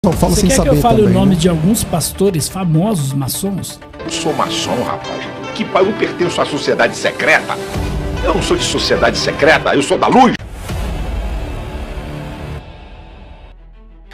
Só fala Você sem quer saber que eu fale também, o nome né? de alguns pastores famosos maçons? Eu sou maçom, rapaz. Que pai, eu pertenço à sociedade secreta. Eu não sou de sociedade secreta, eu sou da luz.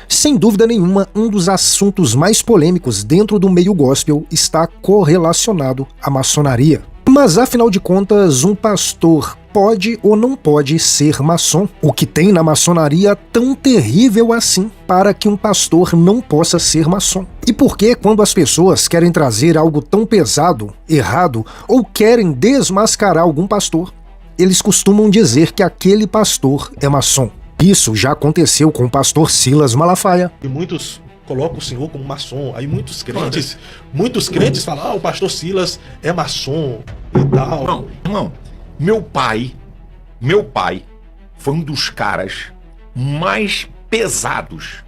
Sem dúvida nenhuma, um dos assuntos mais polêmicos dentro do meio gospel está correlacionado à maçonaria. Mas afinal de contas, um pastor pode ou não pode ser maçom? O que tem na maçonaria tão terrível assim para que um pastor não possa ser maçom? E por que, quando as pessoas querem trazer algo tão pesado, errado, ou querem desmascarar algum pastor, eles costumam dizer que aquele pastor é maçom? Isso já aconteceu com o pastor Silas Malafaia. E muitos colocam o senhor como maçom. Aí muitos crentes falam, o pastor Silas é maçom e tal. Não, irmão, meu pai foi um dos caras mais pesados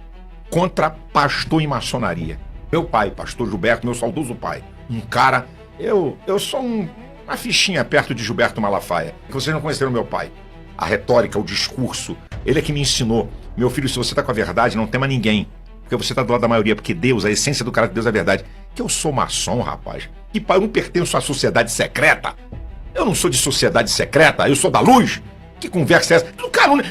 contra pastor e maçonaria. Meu pai, pastor Gilberto, meu saudoso pai, um cara, eu sou uma fichinha perto de Gilberto Malafaia, que vocês não conheceram meu pai. A retórica, o discurso, ele é que me ensinou. Meu filho, se você tá com a verdade, não tema ninguém. Porque você tá do lado da maioria, porque Deus, a essência do cara de Deus é a verdade. Que eu sou maçom, rapaz. Que pai, eu não pertenço à sociedade secreta. Eu não sou de sociedade secreta, eu sou da luz. Que conversa é essa? Do cara, não...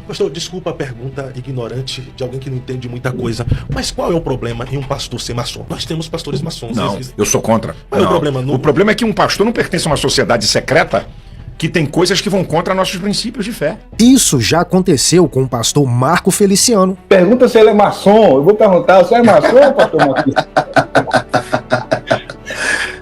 Pastor, desculpa a pergunta ignorante de alguém que não entende muita coisa, mas qual é o problema em um pastor ser maçom? Nós temos pastores maçons. Não, eu sou contra. Qual é o problema? O problema é que um pastor não pertence a uma sociedade secreta que tem coisas que vão contra nossos princípios de fé. Isso já aconteceu com o pastor Marco Feliciano. Pergunta se ele é maçom. Eu vou perguntar, você é maçom, pastor Marcos?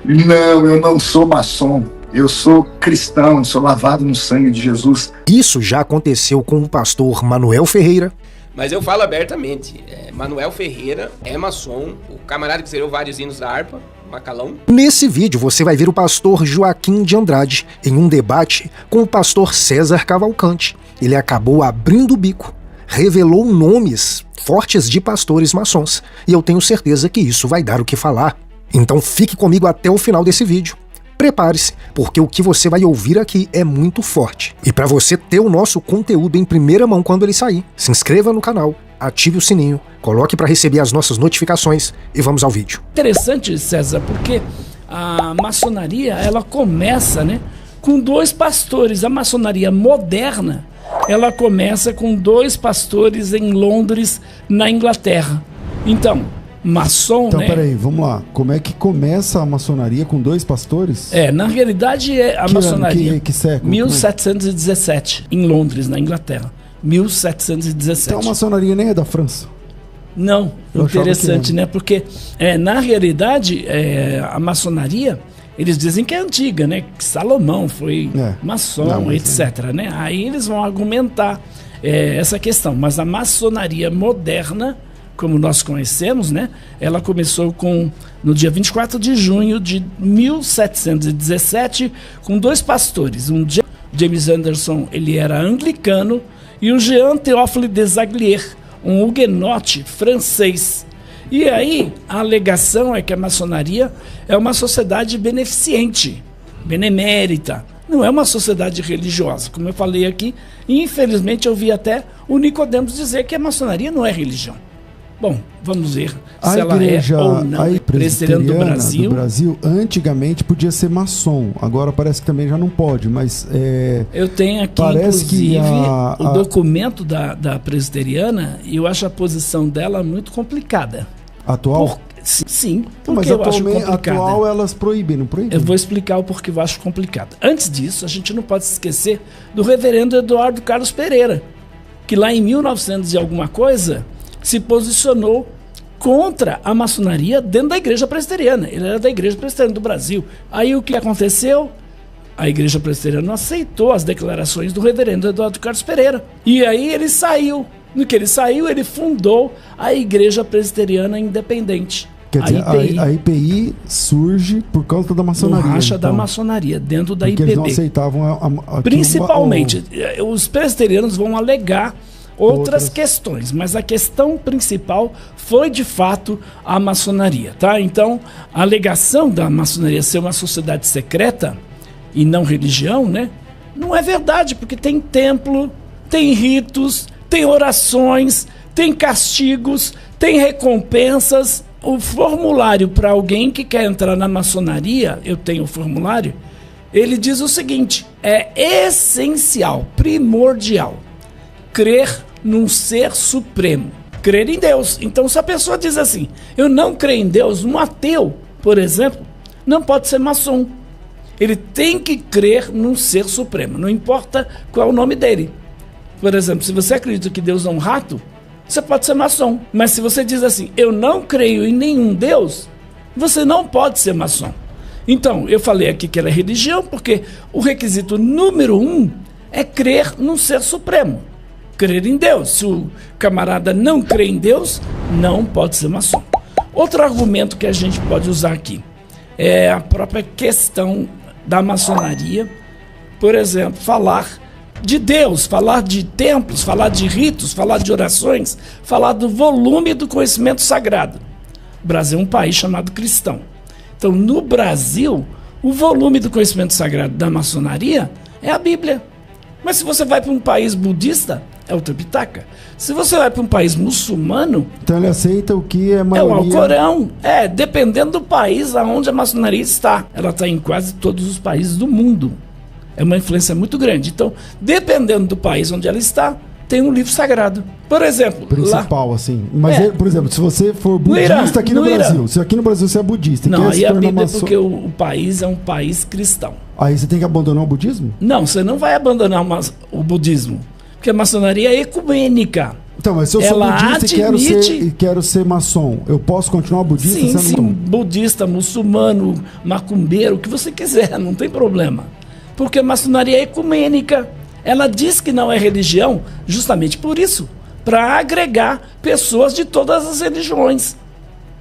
Não, eu não sou maçom. Eu sou cristão, sou lavado no sangue de Jesus. Isso já aconteceu com o pastor Manuel Ferreira. Mas eu falo abertamente, Manuel Ferreira é maçom, o camarada que escreveu vários hinos da harpa, Macalão. Nesse vídeo você vai ver o pastor Joaquim de Andrade em um debate com o pastor César Cavalcante. Ele acabou abrindo o bico, revelou nomes fortes de pastores maçons, e eu tenho certeza que isso vai dar o que falar. Então fique comigo até o final desse vídeo. Prepare-se, porque o que você vai ouvir aqui é muito forte. E para você ter o nosso conteúdo em primeira mão quando ele sair, se inscreva no canal, ative o sininho, coloque para receber as nossas notificações e vamos ao vídeo. Interessante, César, porque a maçonaria, ela começa, com dois pastores. A maçonaria moderna, ela começa com dois pastores em Londres, na Inglaterra. Então, maçom, Então, peraí, vamos lá. Como é que começa a maçonaria com dois pastores? na realidade, a maçonaria... Que século? 1717, em Londres, na Inglaterra. 1717. Então a maçonaria nem é da França. Não, Eu interessante, Porque, na realidade, a maçonaria, eles dizem que é antiga, que Salomão foi maçom, Não, mas etc, Aí eles vão argumentar essa questão. Mas a maçonaria moderna, como nós conhecemos, ela começou no dia 24 de junho de 1717, com dois pastores. James Anderson, ele era anglicano, e o Jean Théophile Desaguliers, um huguenote francês. E aí, a alegação é que a maçonaria é uma sociedade beneficente, benemérita, não é uma sociedade religiosa. Como eu falei aqui, infelizmente eu vi até o Nicodemos dizer que a maçonaria não é religião. Bom, vamos ver se ela é ou não. A Presbiteriana do Brasil antigamente podia ser maçom, agora parece que também já não pode, mas eu tenho aqui, parece inclusive, que o documento da presbiteriana, e eu acho a posição dela muito complicada. Atual? Sim, porque mas eu acho complicada. atual elas proíbem, não proíbem? Eu vou explicar o porquê eu acho complicado. Antes disso, a gente não pode esquecer do reverendo Eduardo Carlos Pereira, que lá em 1900 e alguma coisa se posicionou contra a maçonaria dentro da igreja presbiteriana. Ele era da igreja presbiteriana do Brasil. Aí o que aconteceu? A igreja presbiteriana não aceitou as declarações do reverendo Eduardo Carlos Pereira. E aí ele saiu. No que ele saiu, ele fundou a Igreja Presbiteriana Independente. Quer dizer, a IPI surge por causa da maçonaria. Racha da maçonaria, dentro da porque IPB. Eles não aceitavam Principalmente, os presbiterianos vão alegar outras questões, mas a questão principal foi, de fato, a maçonaria, tá? Então, a alegação da maçonaria ser uma sociedade secreta e não religião, não é verdade, porque tem templo, tem ritos, tem orações, tem castigos, tem recompensas. O formulário para alguém que quer entrar na maçonaria, eu tenho o formulário, ele diz o seguinte: é essencial, primordial, crer num ser supremo, crer em Deus. Então, se a pessoa diz assim, eu não creio em Deus, um ateu, por exemplo, não pode ser maçom. Ele tem que crer num ser supremo, não importa qual é o nome dele. Por exemplo, se você acredita que Deus é um rato, você pode ser maçom. Mas se você diz assim, eu não creio em nenhum Deus, você não pode ser maçom. Então, eu falei aqui que ela é religião, porque o requisito número 1 é crer num ser supremo. Crer em Deus. Se o camarada não crê em Deus, não pode ser maçom. Outro argumento que a gente pode usar aqui é a própria questão da maçonaria. Por exemplo, falar de Deus, falar de templos, falar de ritos, falar de orações, falar do volume do conhecimento sagrado. O Brasil é um país chamado cristão. Então, no Brasil, o volume do conhecimento sagrado da maçonaria é a Bíblia. Mas se você vai para um país budista, é o Tripitaka. Se você vai para um país muçulmano... Então ele aceita o que é maioria... É o Alcorão. Dependendo do país onde a maçonaria está. Ela está em quase todos os países do mundo. É uma influência muito grande. Então, dependendo do país onde ela está, tem um livro sagrado. Por exemplo... Principal, assim. Mas, por exemplo, se você for budista aqui no Brasil, se aqui no Brasil você é budista... Não, aí a Bíblia é porque o país é um país cristão. Aí você tem que abandonar o budismo? Não, você não vai abandonar o budismo. Porque a maçonaria é ecumênica. Então, mas se eu sou budista e quero ser maçom, eu posso continuar budista? Sim, budista, muçulmano, macumbeiro, o que você quiser, não tem problema. Porque a maçonaria é ecumênica. Ela diz que não é religião justamente por isso, para agregar pessoas de todas as religiões.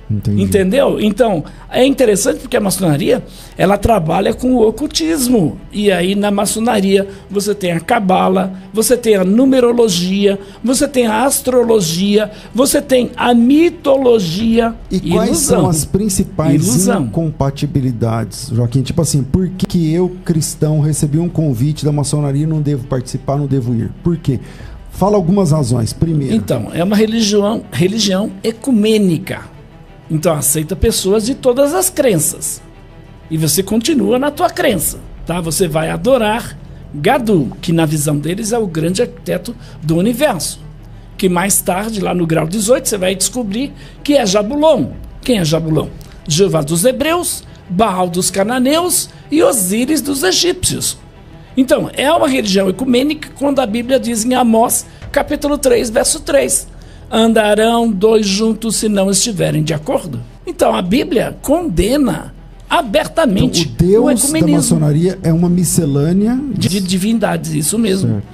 Entendi. Entendeu? Então, é interessante porque a maçonaria, ela trabalha com o ocultismo. E aí, na maçonaria, você tem a cabala, você tem a numerologia, você tem a astrologia, você tem a mitologia. E quais são as principais incompatibilidades, Joaquim? Tipo assim, por que eu, cristão, recebi um convite da maçonaria e não devo participar, não devo ir? Por quê? Fala algumas razões. Primeiro... Então, é uma religião ecumênica. Então aceita pessoas de todas as crenças. E você continua na tua crença, tá? Você vai adorar Gadu, que na visão deles é o grande arquiteto do universo. Que mais tarde, lá no grau 18, você vai descobrir que é Jabulon. Quem é Jabulon? Jeová dos hebreus, Baal dos cananeus e Osíris dos egípcios. Então, é uma religião ecumênica quando a Bíblia diz em Amós, capítulo 3, verso 3... Andarão dois juntos se não estiverem de acordo? Então a Bíblia condena abertamente o Deus da maçonaria é uma miscelânea de divindades, isso mesmo. Certo.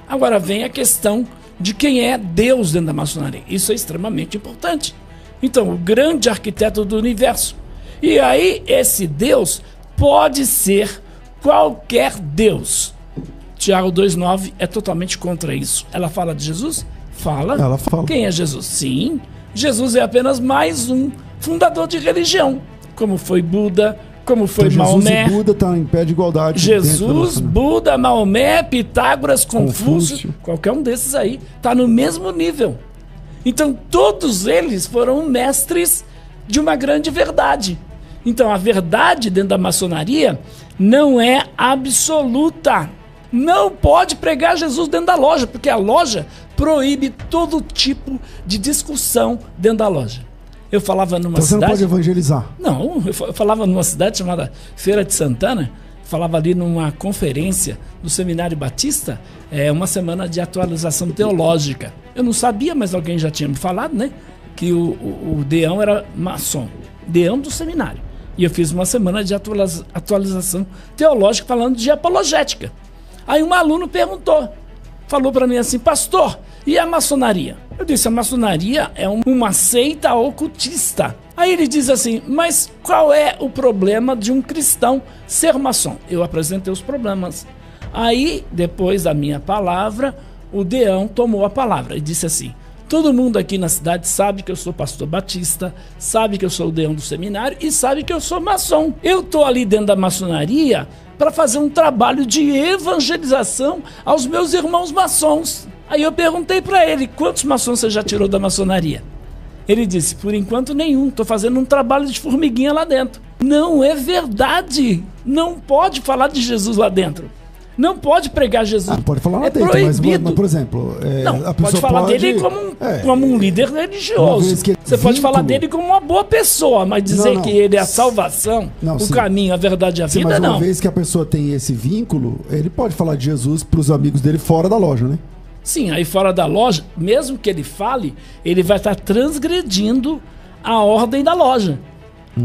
Agora vem a questão de quem é Deus dentro da maçonaria. Isso é extremamente importante. Então, o grande arquiteto do universo. E aí esse Deus pode ser qualquer Deus. Tiago 2,9 é totalmente contra isso. Ela fala de Jesus? Ela fala. Quem é Jesus? Sim, Jesus é apenas mais um fundador de religião, como foi Buda, como foi então, Maomé. Jesus e Buda estão em pé de igualdade. Jesus, Buda, Maomé, Pitágoras, Confúcio, qualquer um desses aí está no mesmo nível. Então todos eles foram mestres de uma grande verdade. Então a verdade dentro da maçonaria não é absoluta. Não pode pregar Jesus dentro da loja, porque a loja proíbe todo tipo de discussão dentro da loja. Eu falava numa cidade... Você não pode evangelizar? Não, eu falava numa cidade chamada Feira de Santana, falava ali numa conferência do Seminário Batista, uma semana de atualização teológica. Eu não sabia, mas alguém já tinha me falado, né? Que o Deão era maçom, Deão do seminário. E eu fiz uma semana de atualização teológica falando de apologética. Aí um aluno falou para mim assim, pastor, e a maçonaria? Eu disse, a maçonaria é uma seita ocultista. Aí ele diz assim, mas qual é o problema de um cristão ser maçom? Eu apresentei os problemas. Aí, depois da minha palavra, o Deão tomou a palavra e disse assim, todo mundo aqui na cidade sabe que eu sou pastor batista, sabe que eu sou o Deão do seminário e sabe que eu sou maçom. Eu estou ali dentro da maçonaria para fazer um trabalho de evangelização aos meus irmãos maçons. Aí eu perguntei para ele, quantos maçons você já tirou da maçonaria? Ele disse, por enquanto nenhum, estou fazendo um trabalho de formiguinha lá dentro. Não é verdade, não pode falar de Jesus lá dentro. Não pode pregar Jesus. Pode falar lá é dentro, proibido. mas, por exemplo... não, a pode falar dele como um líder religioso. Você pode falar dele como uma boa pessoa, mas dizer que ele é a salvação, caminho, a verdade e a vida, mas não. Uma vez que a pessoa tem esse vínculo, ele pode falar de Jesus para os amigos dele fora da loja, né? Sim, aí fora da loja, mesmo que ele fale, ele vai estar transgredindo a ordem da loja.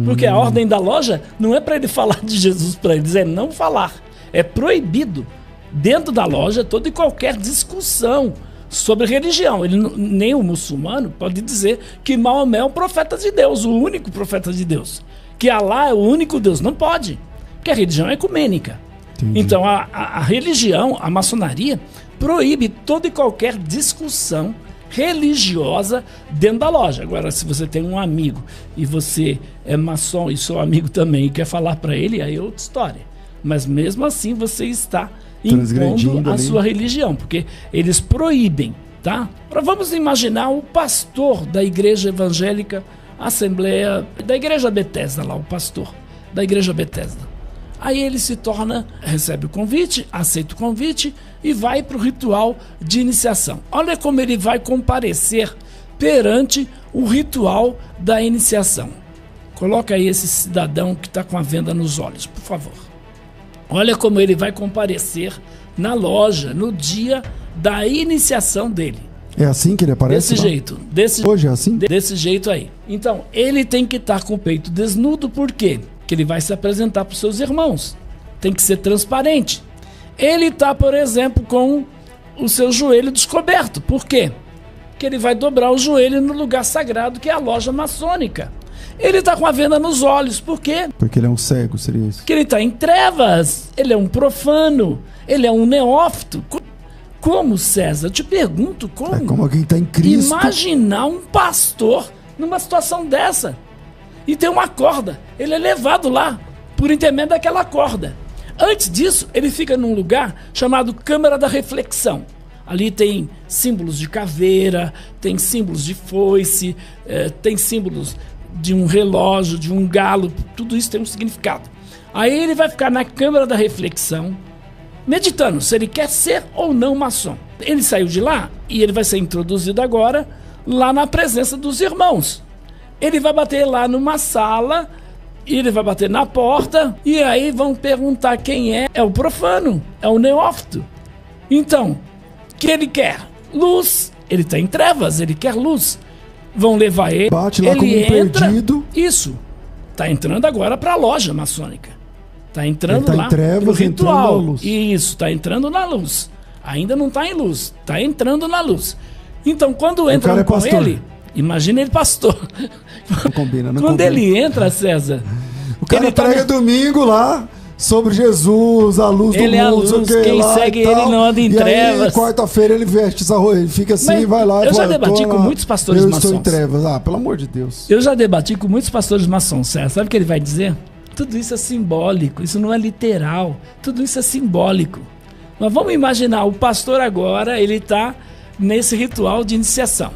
Porque a ordem da loja não é para ele falar de Jesus para eles, é não falar. É proibido dentro da loja toda e qualquer discussão sobre religião. Nem o muçulmano pode dizer que Maomé é o profeta de Deus, o único profeta de Deus. Que Alá é o único Deus. Não pode, porque a religião é ecumênica. Entendi. Então a religião, a maçonaria, proíbe toda e qualquer discussão religiosa dentro da loja. Agora, se você tem um amigo e você é maçom e seu amigo também e quer falar para ele, aí é outra história. Mas mesmo assim você está impondo a sua religião, porque eles proíbem, tá? Agora vamos imaginar o pastor da igreja evangélica, Assembleia, da igreja Betesda lá, o pastor da igreja Betesda. Aí ele se torna, recebe o convite, aceita o convite e vai para o ritual de iniciação. Olha como ele vai comparecer perante o ritual da iniciação. Coloca aí esse cidadão que está com a venda nos olhos, por favor. Olha como ele vai comparecer na loja no dia da iniciação dele. É assim que ele aparece? Desse jeito. Hoje é assim? Desse jeito aí. Então, ele tem que estar com o peito desnudo, por quê? Porque ele vai se apresentar para os seus irmãos. Tem que ser transparente. Ele está, por exemplo, com o seu joelho descoberto. Por quê? Porque ele vai dobrar o joelho no lugar sagrado, que é a loja maçônica. Ele está com a venda nos olhos, por quê? Porque ele é um cego, seria isso? Porque ele está em trevas, ele é um profano, ele é um neófito. Como, César? Eu te pergunto, como? É como alguém está em Cristo. Imaginar um pastor numa situação dessa. E tem uma corda, ele é levado lá por intermédio daquela corda. Antes disso, ele fica num lugar chamado Câmara da Reflexão. Ali tem símbolos de caveira, tem símbolos de foice, tem símbolos de um relógio, de um galo, tudo isso tem um significado. Aí ele vai ficar na Câmara da Reflexão, meditando se ele quer ser ou não maçom. Ele saiu de lá e ele vai ser introduzido agora lá na presença dos irmãos. Ele vai bater lá numa sala, e ele vai bater na porta, e aí vão perguntar quem é. É o profano, é o neófito. Então, o que ele quer? Luz. Ele está em trevas, ele quer luz. Vão levar ele. Bate lá ele como entra, perdido. Isso. Está entrando agora para a loja maçônica. Está entrando tá lá em trevas, pro ritual. Luz. Isso, está entrando na luz. Ainda não está em luz, está entrando na luz. Então, quando entram com ele, imagina ele pastor. Não combina, não quando combina. Ele entra, César, o cara prega domingo lá sobre Jesus, a luz ele do mundo, é a luz, quem segue ele não anda em trevas. Aí, quarta-feira ele veste essa roupa, ele fica assim e vai lá. Eu já debati com muitos pastores maçons. Eu estou em trevas, pelo amor de Deus. Eu já debati com muitos pastores maçons, César. Sabe o que ele vai dizer? Tudo isso é simbólico, isso não é literal, tudo isso é simbólico. Mas vamos imaginar, o pastor agora, ele está nesse ritual de iniciação.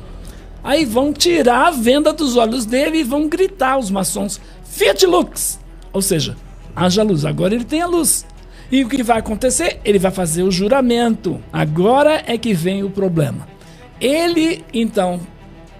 Aí vão tirar a venda dos olhos dele e vão gritar os maçons, Fiat Lux! Ou seja, haja luz, agora ele tem a luz. E o que vai acontecer? Ele vai fazer o juramento. Agora é que vem o problema. Ele, então,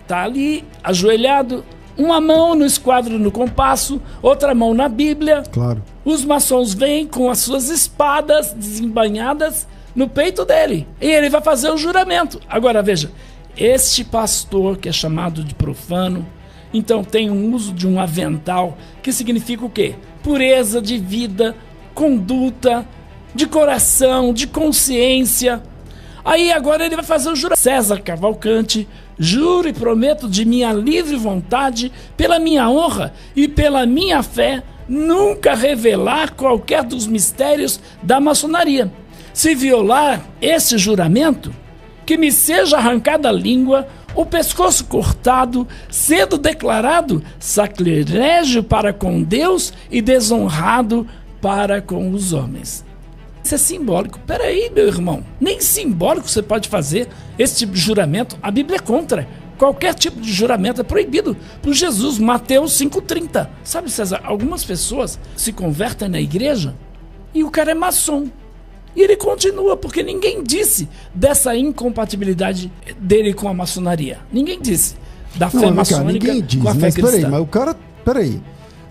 está ali, ajoelhado, uma mão no esquadro no compasso, outra mão na Bíblia. Claro. Os maçons vêm com as suas espadas desembainhadas no peito dele. E ele vai fazer o juramento. Agora, veja, este pastor que é chamado de profano, então tem um uso de um avental, que significa o quê? Pureza de vida, conduta, de coração, de consciência. Aí agora ele vai fazer o juramento. César Cavalcante, juro e prometo de minha livre vontade, pela minha honra e pela minha fé, nunca revelar qualquer dos mistérios da maçonaria. Se violar esse juramento, que me seja arrancada a língua, o pescoço cortado, sendo declarado sacrilégio para com Deus e desonrado para com os homens. Isso é simbólico. Peraí, meu irmão. Nem simbólico você pode fazer esse tipo de juramento. A Bíblia é contra. Qualquer tipo de juramento é proibido por Jesus. Mateus 5,30. Sabe, César, algumas pessoas se convertem na igreja e o cara é maçom. E ele continua, porque ninguém disse dessa incompatibilidade dele com a maçonaria. Ninguém disse da fé maçônica com a fé cristã. Mas o cara, peraí,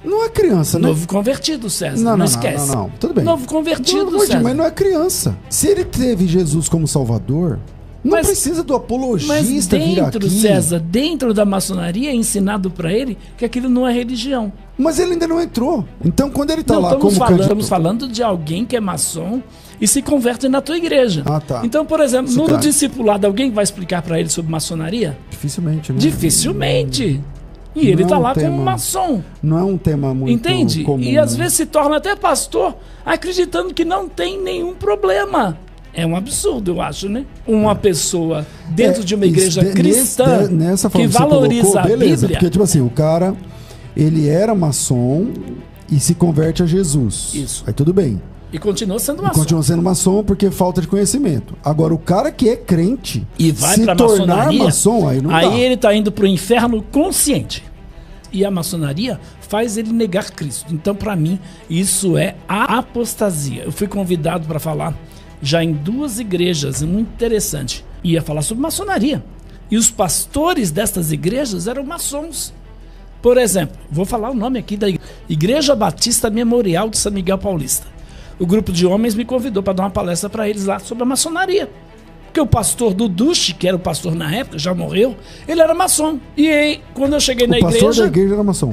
não é criança, né? Novo convertido, César, não esquece. Não, tudo bem. Novo convertido, César. Mas não é criança. Se ele teve Jesus como Salvador, não precisa do apologista vir aqui. César, dentro da maçonaria é ensinado para ele que aquilo não é religião. Mas ele ainda não entrou. Então, quando ele está lá como candidato... Estamos falando de alguém que é maçom e se converte na tua igreja. Ah, tá. Então, por exemplo, no discipulado, alguém vai explicar para ele sobre maçonaria? Dificilmente, né? Dificilmente. E ele está lá como maçom. Não é um tema muito entende? comum. E às vezes se torna até pastor acreditando que não tem nenhum problema. É um absurdo, eu acho, né? Uma pessoa dentro de uma igreja cristã que valoriza a Bíblia... Porque, tipo assim, o cara, ele era maçom e se converte a Jesus. Isso. Aí tudo bem. E continua sendo maçom. Continua sendo maçom porque falta de conhecimento. Agora, o cara que é crente e vai se pra tornar maçonaria, maçom, aí não dá. Aí ele tá indo pro inferno consciente. E a maçonaria faz ele negar Cristo. Então, para mim, isso é a apostasia. Eu fui convidado para falar já em 2 igrejas, muito interessante. Ia falar sobre maçonaria. E os pastores destas igrejas eram maçons. Por exemplo, vou falar o nome aqui da Igreja Batista Memorial de São Miguel Paulista. O grupo de homens me convidou para dar uma palestra para eles lá sobre a maçonaria. Porque o pastor Duduche, que era o pastor na época, já morreu, ele era maçom. E aí, quando eu cheguei na igreja... O pastor da igreja era maçom.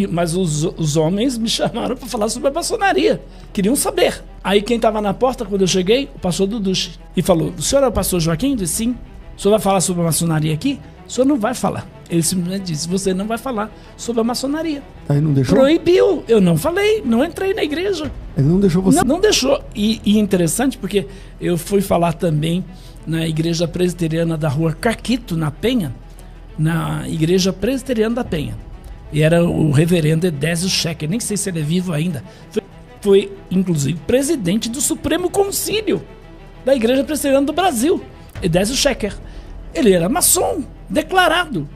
Mas os homens me chamaram para falar sobre a maçonaria. Queriam saber. Aí quem estava na porta, quando eu cheguei, o pastor Duduche. E falou, o senhor é o pastor Joaquim? Eu disse, sim. O senhor vai falar sobre a maçonaria aqui? O senhor não vai falar. Ele simplesmente disse, você não vai falar sobre a maçonaria. Aí não deixou? Proibiu. Eu não falei, não entrei na igreja. Ele não deixou você? Não deixou. E interessante porque eu fui falar também na igreja presbiteriana da rua Caquito, na Penha, na igreja presbiteriana da Penha. E era o reverendo Edésio Schecker, nem sei se ele é vivo ainda. Foi, inclusive, presidente do Supremo Concílio da Igreja Presbiteriana do Brasil, Edésio Schecker. Ele era maçom, declarado.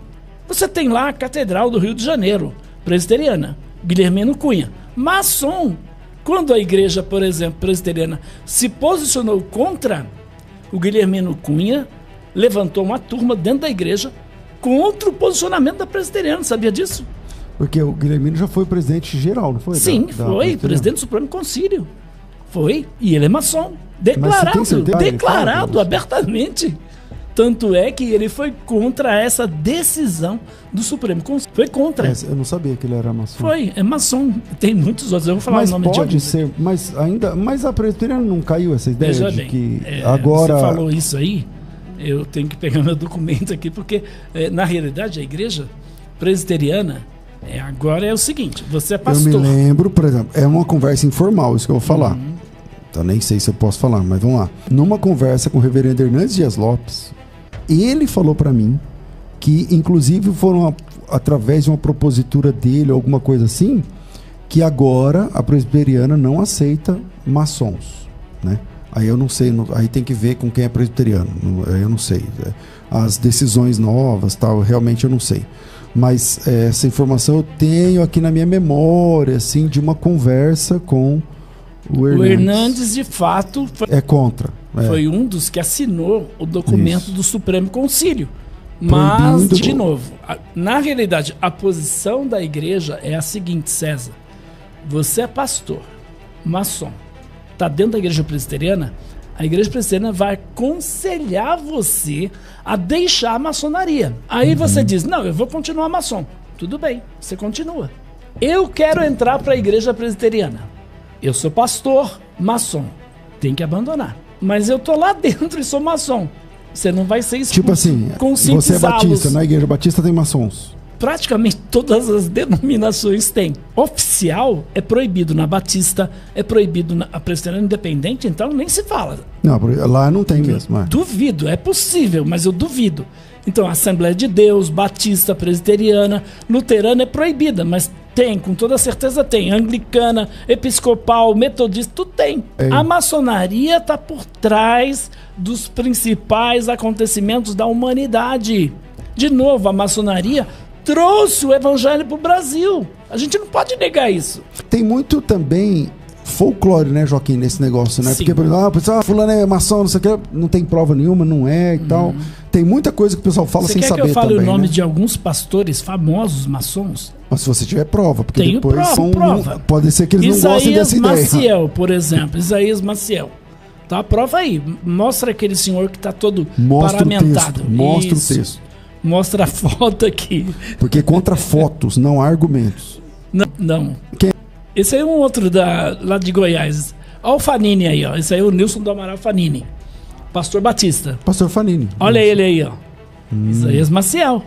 Você tem lá a Catedral do Rio de Janeiro, presbiteriana, Guilhermino Cunha, maçom. Quando a igreja, por exemplo, presbiteriana, se posicionou contra o Guilhermino Cunha, levantou uma turma dentro da igreja contra o posicionamento da presbiteriana, sabia disso? Porque o Guilhermino já foi presidente geral, não foi? Sim, foi presidente do Supremo Concílio. Foi, e ele é maçom, declarado abertamente. Tanto é que ele foi contra essa decisão do Supremo Conselho. Foi contra. Eu não sabia que ele era maçom. Foi, é maçom. Tem muitos outros. Eu vou falar o nome de alguns. Pode ser, mas a presbiteriana não caiu essa ideia Veja de bem, que agora... Você falou isso aí, eu tenho que pegar meu documento aqui, porque na realidade a igreja presbiteriana agora é o seguinte, você é pastor. Eu me lembro, por exemplo, é uma conversa informal, isso que eu vou falar. Então nem sei se eu posso falar, mas vamos lá. Numa conversa com o reverendo Hernandes Dias Lopes, ele falou para mim que, inclusive, foram através de uma propositura dele, alguma coisa assim, que agora a presbiteriana não aceita maçons, né? Aí eu não sei, aí tem que ver com quem é presbiteriano, eu não sei. As decisões novas, tal, realmente eu não sei. Mas essa informação eu tenho aqui na minha memória, assim, de uma conversa com o Hernandes. O Hernandes, de fato, é contra. Foi um dos que assinou o documento do Supremo Concílio. Mas, de novo, na realidade, a posição da igreja é a seguinte, César. Você é pastor, maçom, está dentro da igreja presbiteriana, a igreja presbiteriana vai aconselhar você a deixar a maçonaria. Aí você diz, não, eu vou continuar maçom. Tudo bem, você continua. Eu quero entrar para a igreja presbiteriana. Eu sou pastor, maçom. Tem que abandonar. Mas eu tô lá dentro e sou maçom. Você não vai ser expulso. Tipo assim, você é batista, na igreja batista tem maçons. Praticamente todas as denominações têm. Oficial é proibido na batista, é proibido na presbiteriana independente, então nem se fala. Não, lá não tem mesmo. Duvido, é possível, mas eu duvido. Então, a Assembleia de Deus, batista, presbiteriana, luterana é proibida, mas Tem, com toda certeza tem. Anglicana, episcopal, metodista, tudo tem. A maçonaria está por trás dos principais acontecimentos da humanidade. De novo, a maçonaria trouxe o evangelho para o Brasil. A gente não pode negar isso. Tem muito também folclore, né, Joaquim, nesse negócio, né? Sim. Porque, por exemplo, o pessoal, fulano é maçom, não sei o que, não tem prova nenhuma, não é e tal. Tem muita coisa que o pessoal fala sem saber também. Você quer que eu fale o nome né? de alguns pastores famosos maçons? Mas se você tiver prova, porque tenho depois prova. Pode ser que eles não gostem dessa ideia. Isaías Maciel, por exemplo. Isaías Maciel. Tá, prova aí. Mostra aquele senhor que tá todo paramentado. Mostra o texto. Mostra a foto aqui. Porque contra fotos, não há argumentos. Não. Quem? Esse aí é um outro lá de Goiás. Olha o Fanini aí, ó. Esse aí é o Nilson do Amaral Fanini. Pastor Batista. Pastor Fanini. Olha ele aí, ó. Isaías Maciel.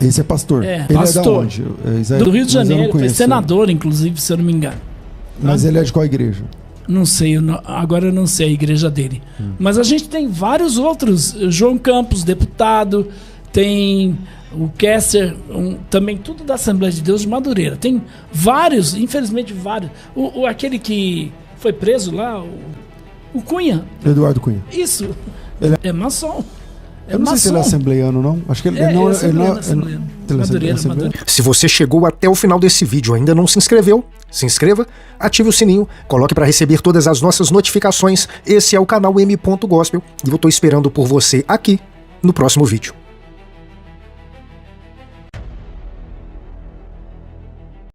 Esse é pastor. É, ele pastor. É da onde? Do Rio de Janeiro. Foi senador, inclusive, se eu não me engano. Mas ele é de qual igreja? Não sei, agora eu não sei a igreja dele. Mas a gente tem vários outros. João Campos, deputado. Tem o Kester, também tudo da Assembleia de Deus de Madureira. Tem vários, infelizmente vários. Aquele que foi preso lá, o Cunha. Eduardo Cunha. Isso. É maçom. Eu não sei se ele é assembleiano, não. Acho que ele não é Madureira. Se você chegou até o final desse vídeo e ainda não se inscreveu, se inscreva, ative o sininho, coloque para receber todas as nossas notificações. Esse é o canal M.Gospel e eu estou esperando por você aqui no próximo vídeo.